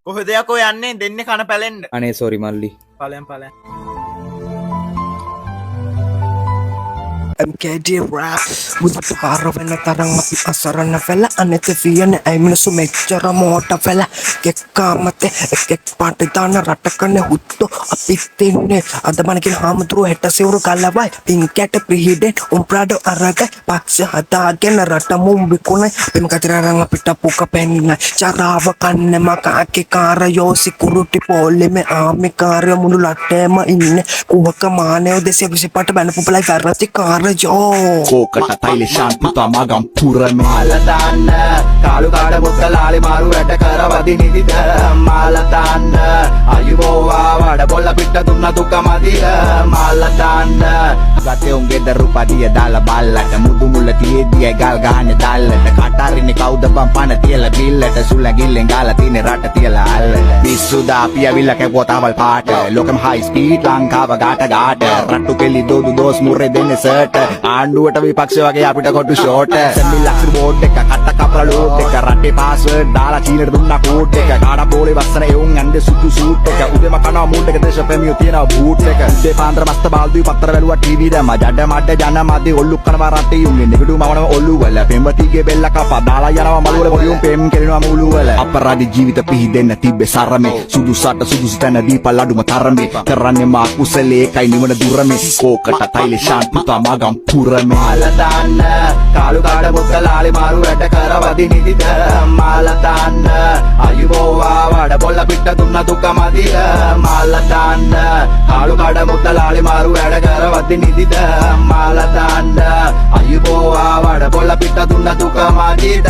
කොහෙද යකෝ යන්නේ දෙන්නේ කන පැලෙන්න. අනේ සෝරි මල්ලි. ඵලයන්. MKD rap මුදට පාර වෙන තරම් අපි අසරණ වෙලා අනෙත වියන ඇයි මිනිස්සු මෙච්චර මෝට වෙලා කෙක්කාමතේ එක් පාට දාන රටකනේ හුත්තෝ අපිත් ඉන්නේ අද මනකින් හාමුදුරුවෝ හෙට සිවුරු කලවයි පින්කැට ප්‍රීඩෙන් උම්ප්‍රාඩෝ අරගයි පක්ෂ හදාගෙන රට මුම් විකුණයි බිම කතරරන් අපිට පුක පෙන්නයි චරාව කන්නේ මකාකේ කාරයෝසි කුරුටි පොල්ලෙමේ ආමිකාරය මුළු රටේම ඉන්නේ කුහක මානව 225ට බැන පුපලයි වැරදි කාරයෝ කෝකට තයිලේ ශාන් පුතා මගම් පුරම මාල දාන්න කාලු කාඩ මුත්තලාලි මාරු වැඩ කරවදි නිදිද මාල දාන්න අයුබෝවා වඩ බොල්ල පිට දුන්න දුක මදිද මාල දාන්න ගතේ උන්ගේ දරුපදිය දාලා බල්ලට මුදු මුල්ල තියේදී ගල් ගහන්නේ දැල්ලට කටාරින්නේ කවුද බම් පන තියලා බිල්ලට සුල ගිල්ලෙන් ගාලා තිනේ රට තියලා අල්ලට පිස්සු දාපිය විල්ල කැපුවා තවල් පාට ලෝකම් හයි ස්පීඩ් ලංකාව ගාට ගාට රට්ටු කෙලි දොදු දොස් මුරේ දෙන්නේ සර්ට ආණ්ඩුවට විපක්ෂ වගේ අපිට කොටු ෂෝට් සෙම්බිල් ලක්ෂ බෝඩ් එක කට කපලා ලෝඩ් එක රටේ පාස්වර්ඩ් දාලා චීනට දුන්නා කෝඩ් එක කාඩා බෝලේ වස්සන එවුන් ඇන්දේ සුදු සූට් එක උදේම කනවා මූඩ් එක දේශප්‍රේමියෝ තියනවා බූට් එක උදේ පාන්දර මස්ත බාල්දුයි පත්තර වැලුවා ටීවී දැම්ම ජඩ මඩ ජන මැදේ ඔල්ලු කරනවා රටේ යුන්නේ නෙගඩු මවනම ඔල්ලු වල පෙම්වතිගේ බෙල්ල කපා දාලා යනවා මළු වල පොඩියුම් පෙම් කෙරෙනවා මූලු වල අපරාධි ජීවිත පිහිදෙන්න තිබ්බේ සරමේ සුදුසට සුදුසු තැන දීපල් අඩුම තරමේ කරන්නේ මා කුසලේ කයි නිවන දුරමේ කෝකට තයිලේ ශාන් පුතා මගම් පුරමේ මාල දාන්න කාලු කාඩ මුත්තලාලි මාරු වැඩ කරවදි නිදිද මාල දාන්න අයුබෝවා වඩ බොල්ල පිට දුන්න දුක මදිද මාල දාන්න කාලු කාඩ මුත්තලාලි මාරු වැඩ කරවදි නිදිද මාල දාන්න අයුබෝවා වඩ බොල්ල පිට දුන්න දුක මදිද